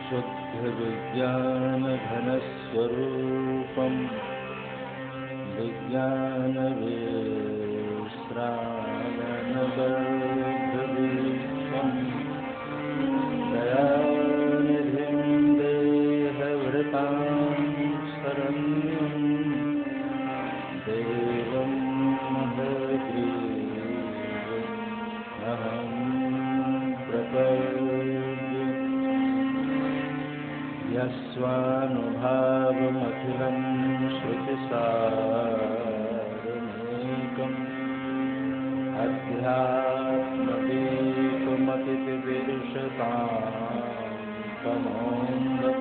शुद्धविज्ञानघनस्वरूपं विज्ञानविश्राणनबद्धदीपं दयानिधिं देहभृतां शरण्यं देवं महद्ग्रीवमहं प्रपद्ये। यस्वानुभावमखिलं श्रुतिसारमेकम् अध्यात्मदीपमतिविर्षतां तमोऽन्धं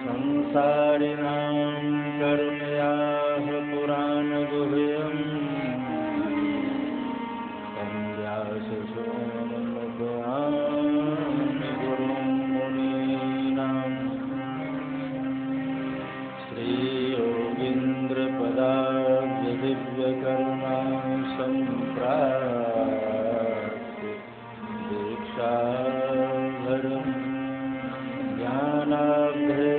संसारिणां कर्मयाः पुराणगुह्यम् तं व्याससूनुमुपयामि गुरुं मुनीनां। श्रीयोगीन्द्रपदाब्जदिव्यकरुणां सम्प्राप्ति दीक्षाभरं ज्ञानाब्धे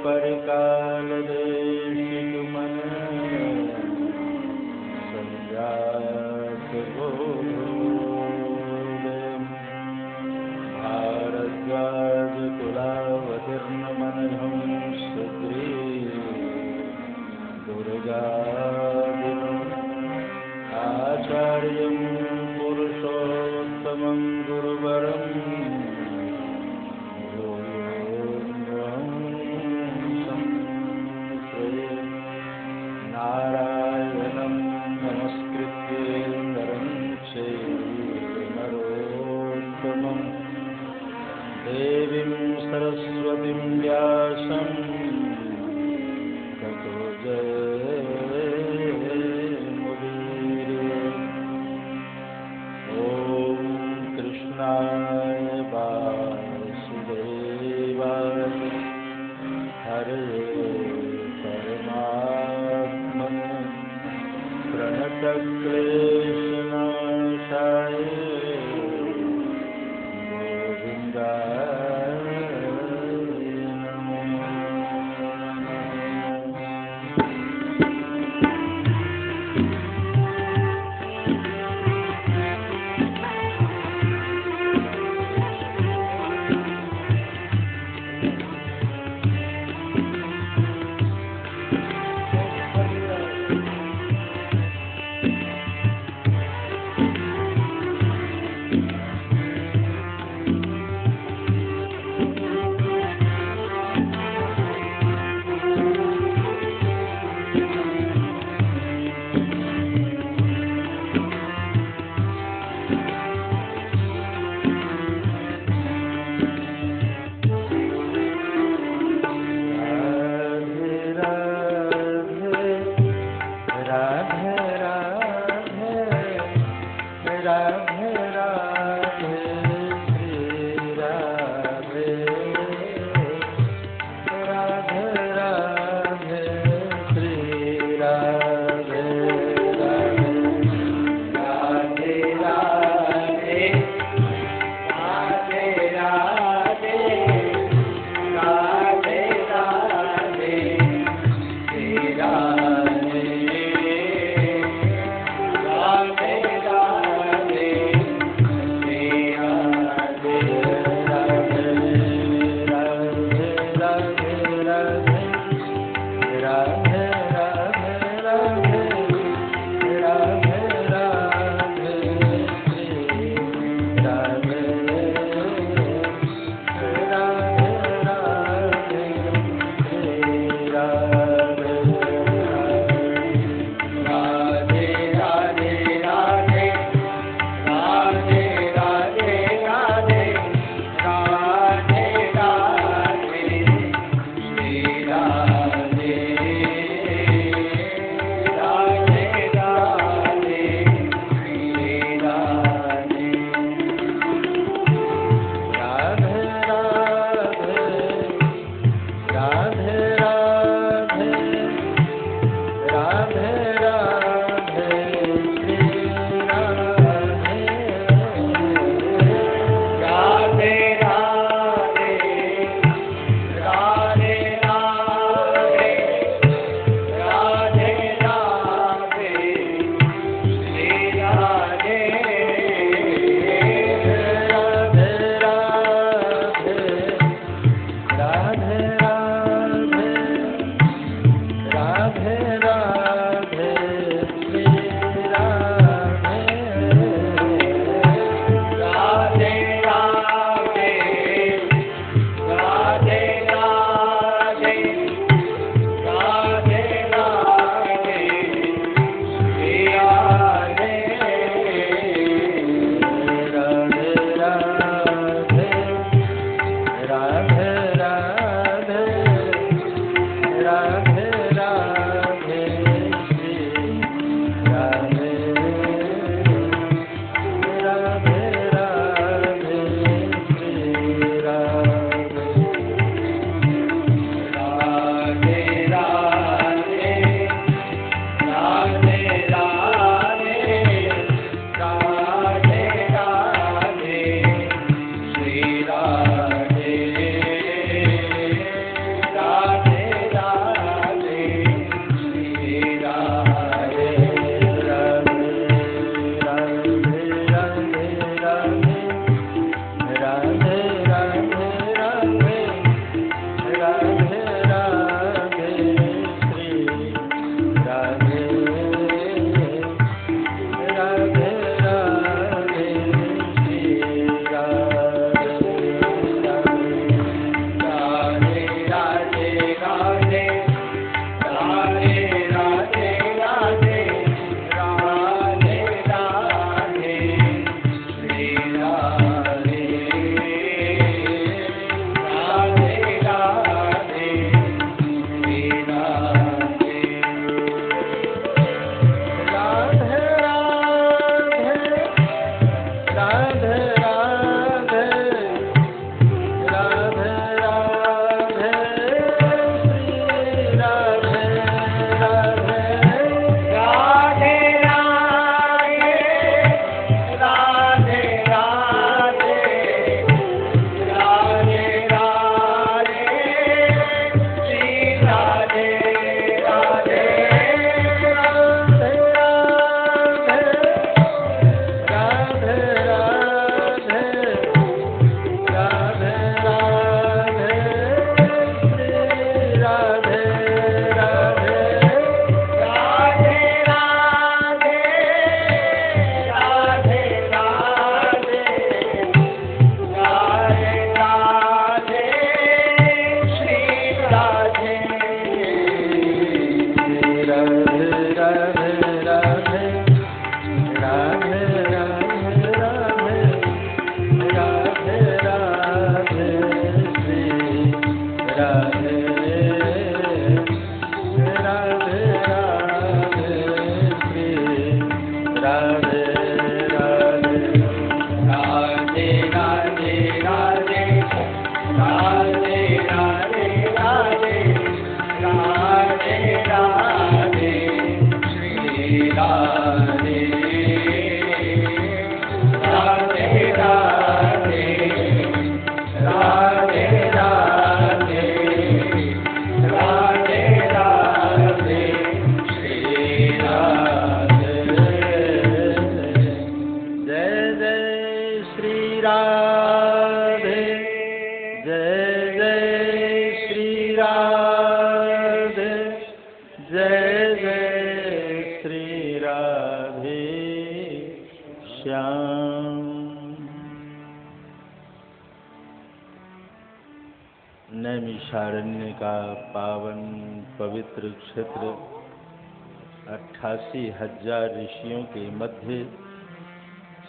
परिकालदेशितुमनः संजातबोधोदयं भारद्वाजकुलावतीर्णमनघं सुग्रीवदुर्गादिनम् आचार्यं पुरुषोत्तमं गुरुवरं संश्रये। नारायणं नमस्कृत्य नरं चैव नरोत्तमं देवीं सरस्वतीं व्यासं ततो जयमुदीरये। ॐ कृष्णाय वासुदेवाय हरे परमात्मने प्रणतक्लेशनाशाय गोविन्दाय नमो नमः। नैमिषारण्य का पावन पवित्र क्षेत्र 88,000 ऋषियों के मध्य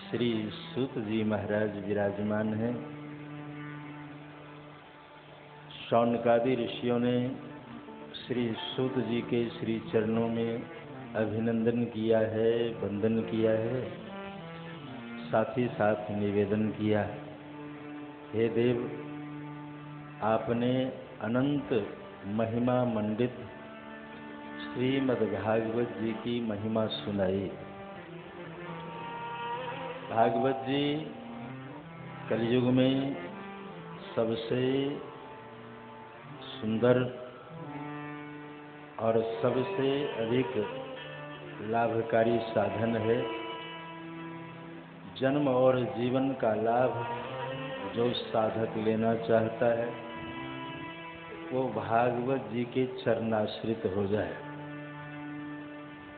श्री सूत जी महाराज विराजमान हैं। शौनकादि ऋषियों ने श्री सूत जी के श्री चरणों में अभिनंदन किया है, वंदन किया है, साथ ही साथ निवेदन किया, हे देव, आपने अनंत महिमा मंडित श्रीमद्भागवत जी की महिमा सुनाई। भागवत जी कलयुग में सबसे सुंदर और सबसे अधिक लाभकारी साधन है। जन्म और जीवन का लाभ जो साधक लेना चाहता है वो भागवत जी के चरणाश्रित हो जाए।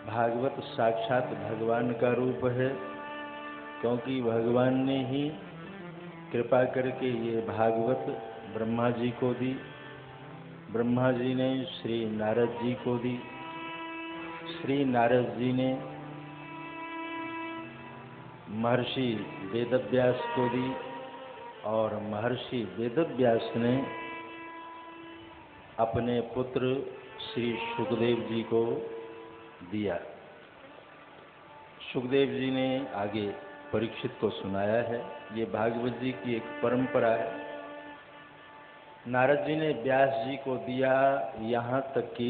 भागवत साक्षात भगवान का रूप है, क्योंकि भगवान ने ही कृपा करके ये भागवत ब्रह्मा जी को दी। ब्रह्मा जी ने श्री नारद जी को दी, श्री नारद जी ने महर्षि वेदव्यास को दी और महर्षि वेदव्यास ने अपने पुत्र श्री सुखदेव जी को दिया। सुखदेव जी ने आगे परीक्षित को सुनाया है। ये भागवत जी की एक परंपरा है। नारद जी ने व्यास जी को दिया, यहाँ तक कि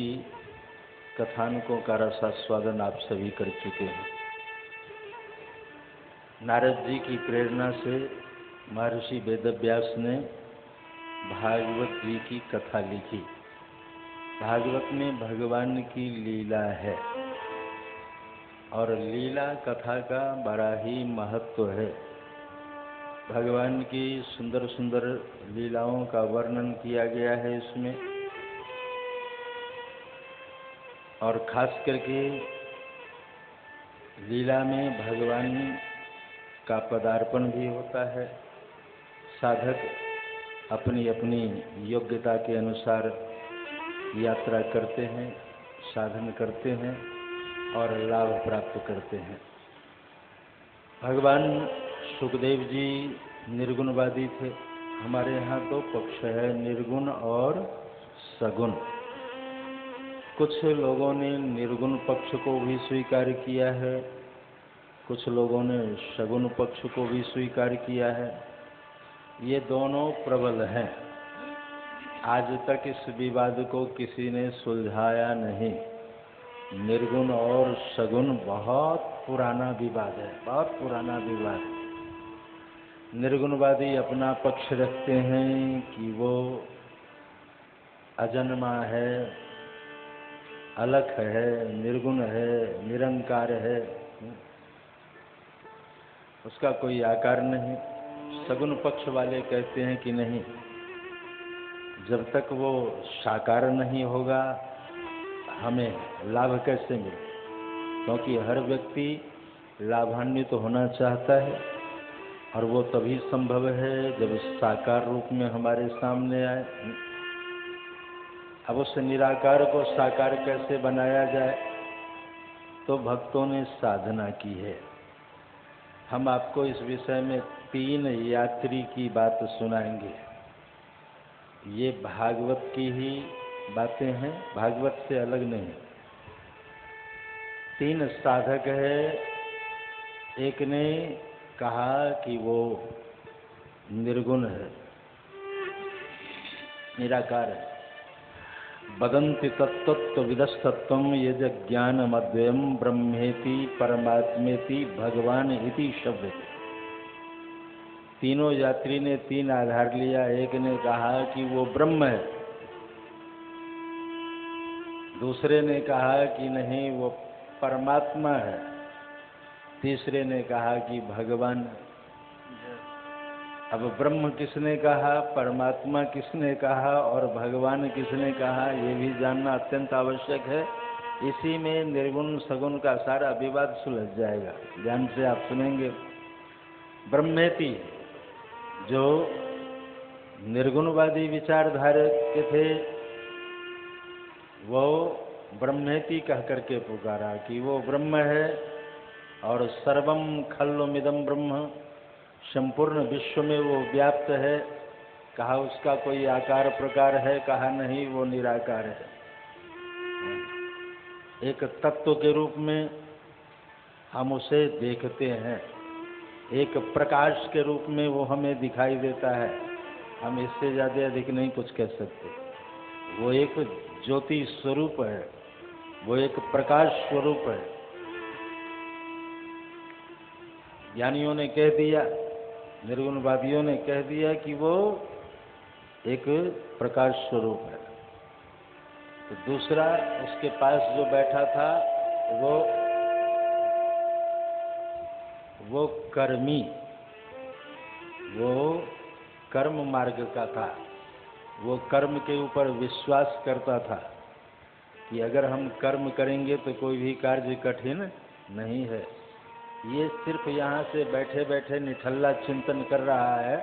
कथानकों का रसास्वादन आप सभी कर चुके हैं। नारद जी की प्रेरणा से महर्षि वेदव्यास ने भागवत जी की कथा लिखी। भागवत में भगवान की लीला है और लीला कथा का बड़ा ही महत्व है। भगवान की सुंदर सुंदर लीलाओं का वर्णन किया गया है इसमें, और खास करके लीला में भगवान का पदार्पण भी होता है। साधक अपनी अपनी योग्यता के अनुसार यात्रा करते हैं, साधन करते हैं और लाभ प्राप्त करते हैं। भगवान सुखदेव जी निर्गुणवादी थे। हमारे यहाँ तो पक्ष है निर्गुण और सगुण। कुछ लोगों ने निर्गुण पक्ष को भी स्वीकार किया है, कुछ लोगों ने सगुण पक्ष को भी स्वीकार किया है। ये दोनों प्रबल हैं। आज तक इस विवाद को किसी ने सुलझाया नहीं। निर्गुण और सगुण बहुत पुराना विवाद है, बहुत पुराना विवाद। निर्गुणवादी अपना पक्ष रखते हैं कि वो अजन्मा है, अलख है, निर्गुण है, निरंकार है, उसका कोई आकार नहीं। सगुण पक्ष वाले कहते हैं कि नहीं, जब तक वो साकार नहीं होगा हमें लाभ कैसे मिले, क्योंकि हर व्यक्ति लाभान्वित होना चाहता है और वो तभी संभव है जब साकार रूप में हमारे सामने आए। अब उस निराकार को साकार कैसे बनाया जाए, तो भक्तों ने साधना की है। हम आपको इस विषय में 3 यात्री की बात सुनाएंगे। ये भागवत की ही बातें हैं, भागवत से अलग नहीं। 3 साधक है। एक ने कहा कि वो निर्गुण है, निराकार है। वदन्ति तत्तत्व विदस्तत्वम यज ज्ञानमद्वयम् ब्रह्मेति परमात्मेति भगवान इति शब्द। तीनों यात्री ने 3 आधार लिया। एक ने कहा कि वो ब्रह्म है, दूसरे ने कहा कि नहीं वो परमात्मा है, तीसरे ने कहा कि भगवान। अब ब्रह्म किसने कहा, परमात्मा किसने कहा और भगवान किसने कहा, ये भी जानना अत्यंत आवश्यक है। इसी में निर्गुण सगुण का सारा विवाद सुलझ जाएगा। ध्यान से आप सुनेंगे। ब्रह्मेति, जो निर्गुणवादी विचारधारा के थे, वो ब्रह्मेति कह करके पुकारा कि वो ब्रह्म है और सर्वम खल्वमिदं ब्रह्म, संपूर्ण विश्व में वो व्याप्त है। कहा उसका कोई आकार प्रकार है, कहा नहीं, वो निराकार है। एक तत्व के रूप में हम उसे देखते हैं, एक प्रकाश के रूप में वो हमें दिखाई देता है। हम इससे ज़्यादा अधिक नहीं कुछ कह सकते। वो एक ज्योति स्वरूप है, वो एक प्रकाश स्वरूप है। ज्ञानियों ने कह दिया, निर्गुणवादियों ने कह दिया कि वो एक प्रकाश स्वरूप है। तो दूसरा उसके पास जो बैठा था वो कर्मी, वो कर्म मार्ग का था। वो कर्म के ऊपर विश्वास करता था कि अगर हम कर्म करेंगे तो कोई भी कार्य कठिन नहीं है। ये सिर्फ यहाँ से बैठे बैठे निठल्ला चिंतन कर रहा है,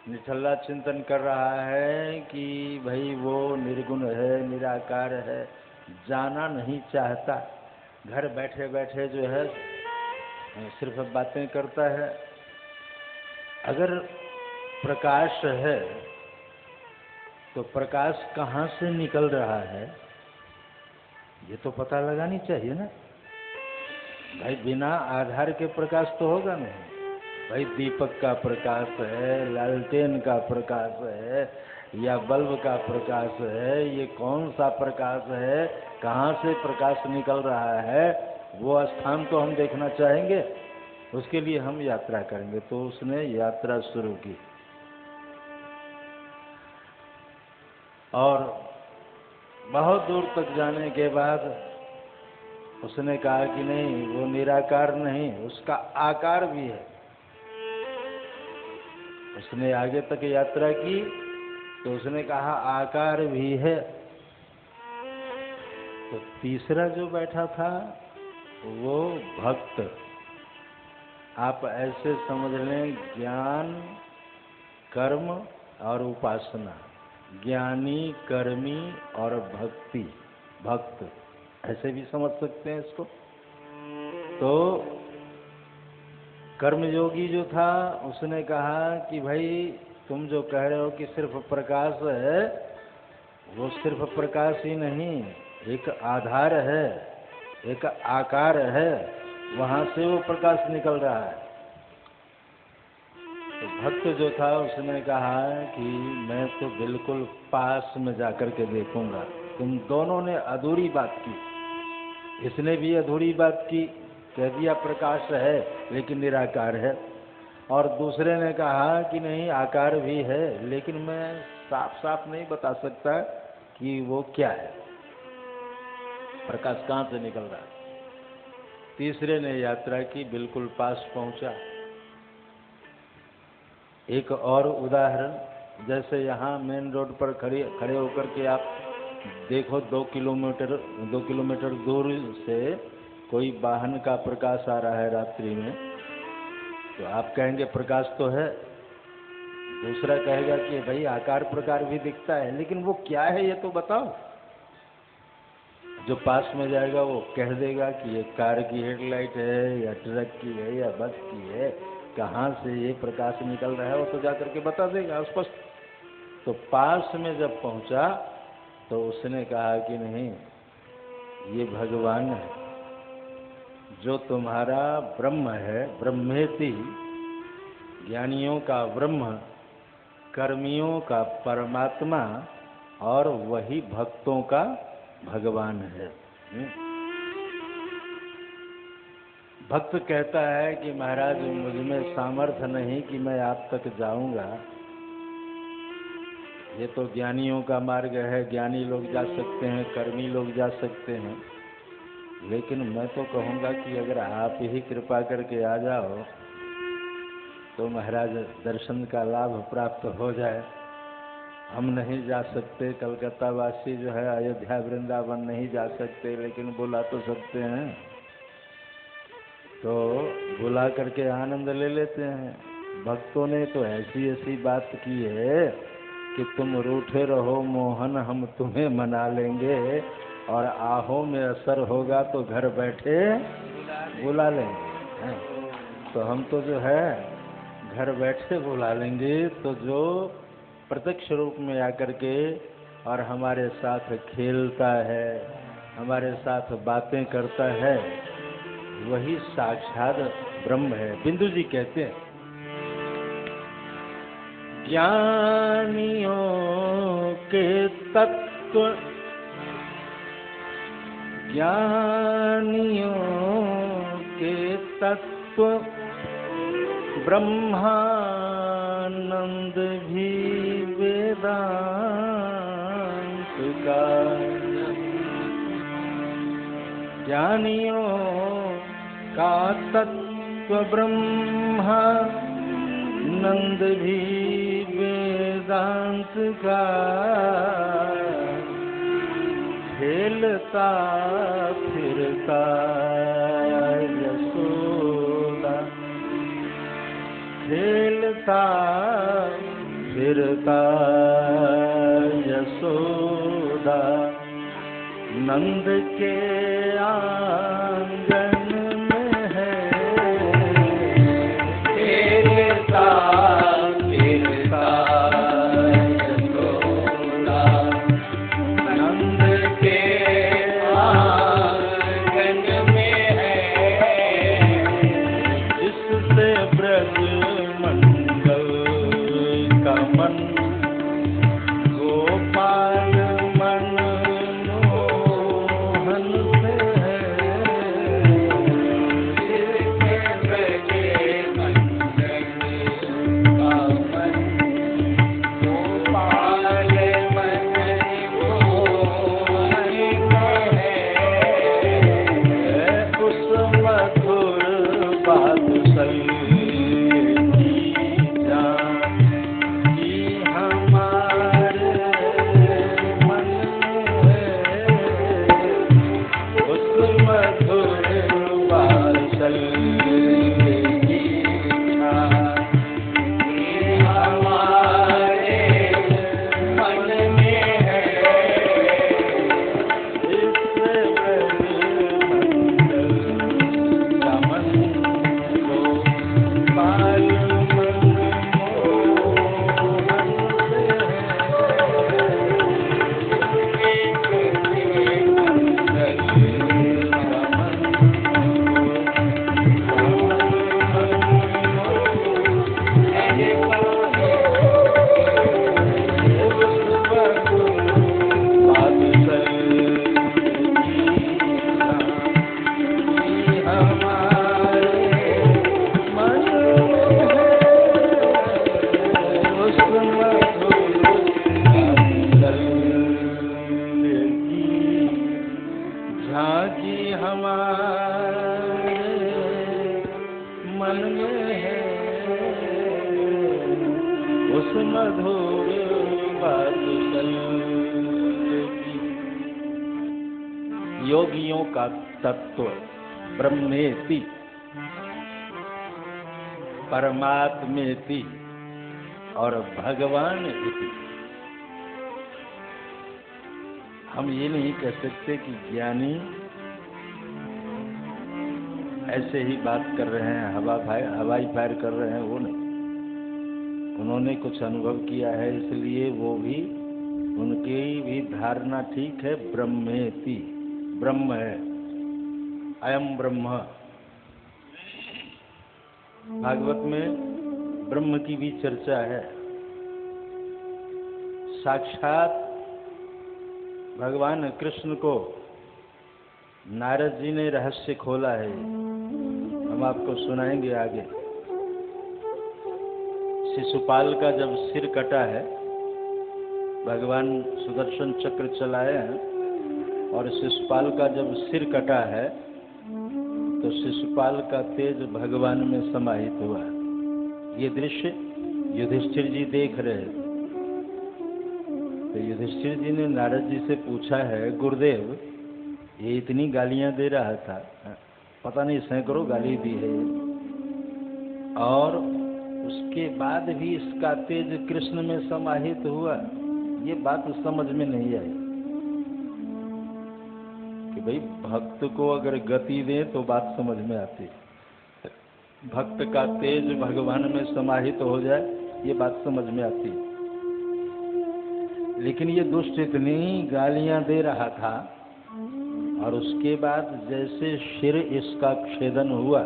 निठल्ला चिंतन कर रहा है कि भाई वो निर्गुण है, निराकार है, जाना नहीं चाहता। घर बैठे बैठे जो है सिर्फ बातें करता है। अगर प्रकाश है तो प्रकाश कहाँ से निकल रहा है ये तो पता लगानी चाहिए ना भाई। बिना आधार के प्रकाश तो होगा नहीं भाई। दीपक का प्रकाश है, लालटेन का प्रकाश है या बल्ब का प्रकाश है, ये कौन सा प्रकाश है, कहाँ से प्रकाश निकल रहा है, वो स्थान तो हम देखना चाहेंगे। उसके लिए हम यात्रा करेंगे। तो उसने यात्रा शुरू की और बहुत दूर तक जाने के बाद उसने कहा कि नहीं, वो निराकार नहीं, उसका आकार भी है। उसने आगे तक यात्रा की तो उसने कहा आकार भी है। तो तीसरा जो बैठा था वो भक्त। आप ऐसे समझ लें, ज्ञान, कर्म और उपासना, ज्ञानी, कर्मी और भक्ति, भक्त, ऐसे भी समझ सकते हैं इसको। तो कर्मयोगी जो था उसने कहा कि भाई तुम जो कह रहे हो कि सिर्फ प्रकाश है, वो सिर्फ प्रकाश ही नहीं, एक आधार है, एक आकार है, वहाँ से वो प्रकाश निकल रहा है। तो भक्त जो था उसने कहा कि मैं तो बिल्कुल पास में जाकर के देखूंगा। तुम दोनों ने अधूरी बात की, इसने भी अधूरी बात की, कह दिया प्रकाश है लेकिन निराकार है, और दूसरे ने कहा कि नहीं आकार भी है लेकिन मैं साफ साफ नहीं बता सकता कि वो क्या है, प्रकाश कहाँ से निकल रहा है। तीसरे ने यात्रा की, बिल्कुल पास पहुंचा। एक और उदाहरण, जैसे यहाँ मेन रोड पर खड़े होकर के आप देखो 2 किलोमीटर दूर से कोई वाहन का प्रकाश आ रहा है रात्रि में, तो आप कहेंगे प्रकाश तो है। दूसरा कहेगा कि भाई आकार प्रकार भी दिखता है, लेकिन वो क्या है ये तो बताओ। जो पास में जाएगा वो कह देगा कि ये कार की हेडलाइट है या ट्रक की है या बस की है, कहाँ से ये प्रकाश निकल रहा है वो तो जाकर के बता देगा स्पष्ट। तो पास में जब पहुंचा तो उसने कहा कि नहीं, ये भगवान है, जो तुम्हारा ब्रह्म है, ब्रह्मेति, ज्ञानियों का ब्रह्म, कर्मियों का परमात्मा और वही भक्तों का भगवान है। भक्त कहता है कि महाराज मुझ में सामर्थ्य नहीं कि मैं आप तक जाऊंगा, ये तो ज्ञानियों का मार्ग है, ज्ञानी लोग जा सकते हैं, कर्मी लोग जा सकते हैं, लेकिन मैं तो कहूँगा कि अगर आप ही कृपा करके आ जाओ तो महाराज दर्शन का लाभ प्राप्त हो जाए। हम नहीं जा सकते, कलकत्ता वासी जो है अयोध्या वृंदावन नहीं जा सकते, लेकिन बुला तो सकते हैं, तो बुला करके आनंद ले लेते हैं। भक्तों ने तो ऐसी ऐसी बात की है कि तुम रूठे रहो मोहन, हम तुम्हें मना लेंगे, और आहों में असर होगा तो घर बैठे बुला लेंगे। हैं? तो हम तो जो है घर बैठे बुला लेंगे। तो जो प्रत्यक्ष रूप में आकर के और हमारे साथ खेलता है, हमारे साथ बातें करता है, वही साक्षात ब्रह्म है। बिंदु जी कहते हैं, ज्ञानियों के तत्व, ज्ञानियों के तत्व ब्रह्मानंद भी वेदांत का। ज्ञानियों का तत्व ब्रह्मा नंद भी वेदांत का। खेलता फिरता यशोदा, खेलता फिरता यशोदा, नंद के आंगन में है। खेलता फिरता यशोदा, नंद के आंगन में है। जिससे ब्रज मंगल का मन, गोपाल मन मोहन से है। जिससे ब्रज मंगल का मन, गोपाल मन मोहन से है। उस मधुर बादशाह झांकी हमारे मन में है। उस मधुर बादशाह की। योगियों का तत्व ब्रह्मेति परमात्मेति और भगवान इति। हम ये नहीं कह सकते कि ज्ञानी ऐसे ही बात कर रहे हैं, हवाई फायर कर रहे हैं, वो नहीं। उन्होंने कुछ अनुभव किया है, इसलिए वो भी, उनकी भी धारणा ठीक है। ब्रह्मेति, ब्रह्म है, अयम ब्रह्म। भागवत में ब्रह्म की भी चर्चा है। साक्षात भगवान कृष्ण को नारद जी ने रहस्य खोला है, हम आपको सुनाएंगे आगे। शिशुपाल का जब सिर कटा है, भगवान सुदर्शन चक्र चलाए हैं, और शिशुपाल का जब सिर कटा है तो शिशुपाल का तेज भगवान में समाहित हुआ। ये दृश्य युधिष्ठिर जी देख रहे थे। तो युधिष्ठिर जी ने नारद जी से पूछा है, गुरुदेव ये इतनी गालियां दे रहा था, पता नहीं सैकड़ों गाली दी है, और उसके बाद भी इसका तेज कृष्ण में समाहित हुआ, ये बात समझ में नहीं आई कि भाई भक्त को अगर गति दे तो बात समझ में आती है, भक्त का तेज भगवान में समाहित हो जाए ये बात समझ में आती है। लेकिन ये दुष्ट इतनी गालियां दे रहा था और उसके बाद जैसे शिर इसका छेदन हुआ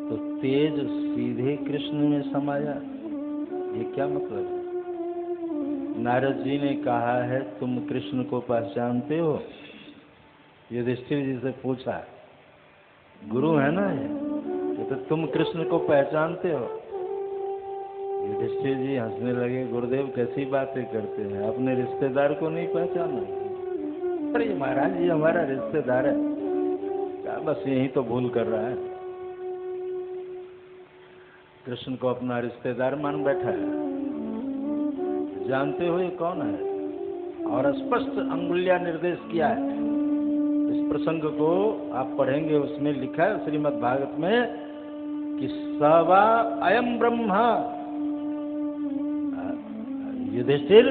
तो तेज सीधे कृष्ण में समाया। ये क्या मतलब है? नारद जी ने कहा है तुम कृष्ण को पहचानते हो? युधिष्ठिर जी से पूछा, गुरु है ना ये तो तुम कृष्ण को पहचानते हो? युधिष्ठिर जी हंसने लगे, गुरुदेव कैसी बातें करते हैं, अपने रिश्तेदार को नहीं पहचाना? अरे महाराज जी हमारा रिश्तेदार है, क्या बस यही तो भूल कर रहा है, कृष्ण को अपना रिश्तेदार मान बैठा है। जानते हो ये कौन है? और स्पष्ट अंगुलियां निर्देश किया है। इस प्रसंग को आप पढ़ेंगे, उसमें लिखा है श्रीमद् भागवत में कि सवा अयम ब्रह्मा। युधिष्ठिर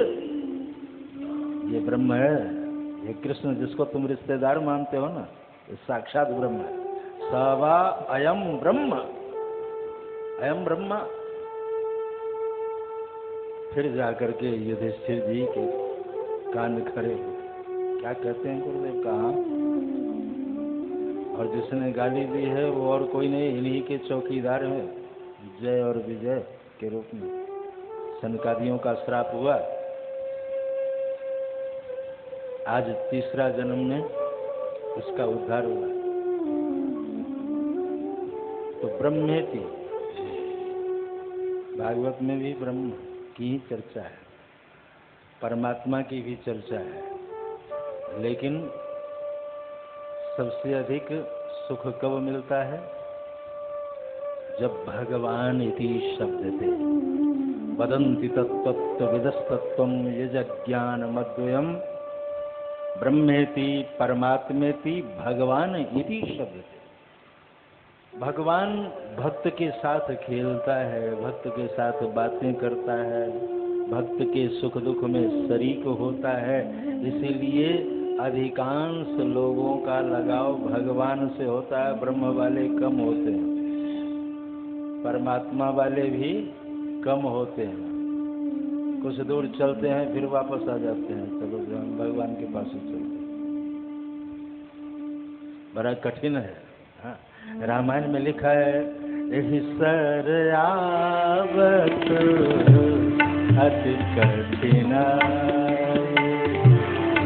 ये ब्रह्म है, ये कृष्ण जिसको तुम रिश्तेदार मानते हो ना, ये साक्षात ब्रह्म है। सवा अयम ब्रह्म, अयम ब्रह्मा। फिर जाकर के युधिष्ठिर जी के कान खड़े हुए, क्या कहते हैं गुरुदेव? कहा और जिसने गाली दी है वो और कोई नहीं, इन्हीं के चौकीदार हैं, जय और विजय के रूप में। सनकादियों का श्राप हुआ, आज तीसरा जन्म में उसका उद्धार हुआ। तो ब्रह्मेति, भागवत में भी ब्रह्म की ही चर्चा है, परमात्मा की भी चर्चा है। लेकिन सबसे अधिक सुख कब मिलता है? जब भगवान इति शब्द थे वदन्ति तत्त्वविदस्तत्त्वं यज्ञानमद्वयम् ब्रह्मेति परमात्मेति भगवान इति शब्द थे। भगवान भक्त के साथ खेलता है, भक्त के साथ बातें करता है, भक्त के सुख दुख में शरीक होता है। इसीलिए अधिकांश लोगों का लगाव भगवान से होता है, ब्रह्म वाले कम होते हैं, परमात्मा वाले भी कम होते हैं। कुछ दूर चलते हैं फिर वापस आ जाते हैं, चलो हम भगवान के पास ही चलते हैं। बड़ा कठिन है। हाँ, रामायण में लिखा है एहि सर आवत अति कठिन,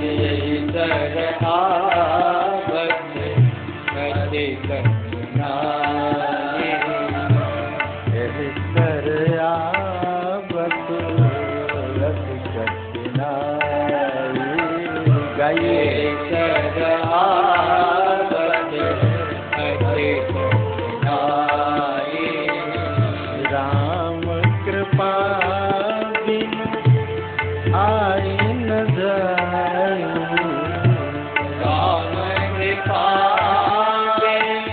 एहि सर आवत अति कठिन, एहि सर आवत अति कठिन। गाइए सर आवत अति कठिनाई, राम कृपा बिन आई न जाए, राम कृपा बिन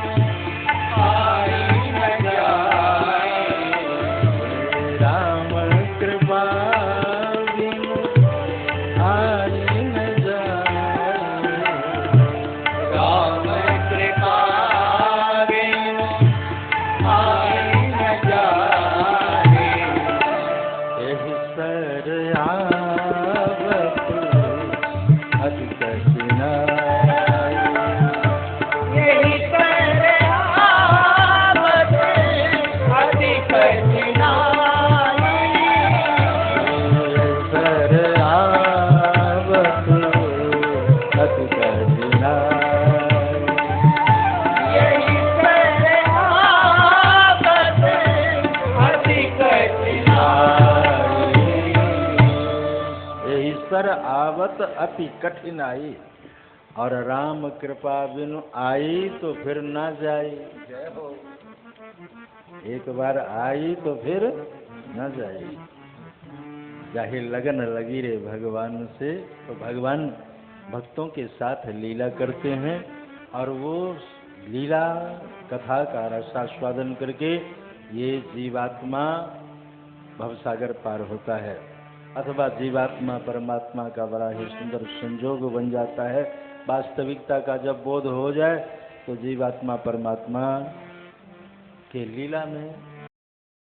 आई न जाए, राम कृपा बिन आई न जाए, राम कृपा बिन आई न जाए, एहि सर आवत अति कठिनाई, एहि सर आवत अति कठिनाई, सर आवत अति कठिनाई, एहि सर आवत अति कठिनाई, एहि सर आवत अति कठिनाई। और राम कृपा बिनु आई तो फिर ना जाई। जय हो। एक बार आई तो फिर न जाई। चाहे लगन लगी रे भगवान से, तो भगवान भक्तों के साथ लीला करते हैं और वो लीला कथा का रसास्वादन करके ये जीवात्मा भवसागर पार होता है, अथवा जीवात्मा परमात्मा का बड़ा ही सुंदर संजोग बन जाता है। वास्तविकता का जब बोध हो जाए तो जीवात्मा परमात्मा के लीला में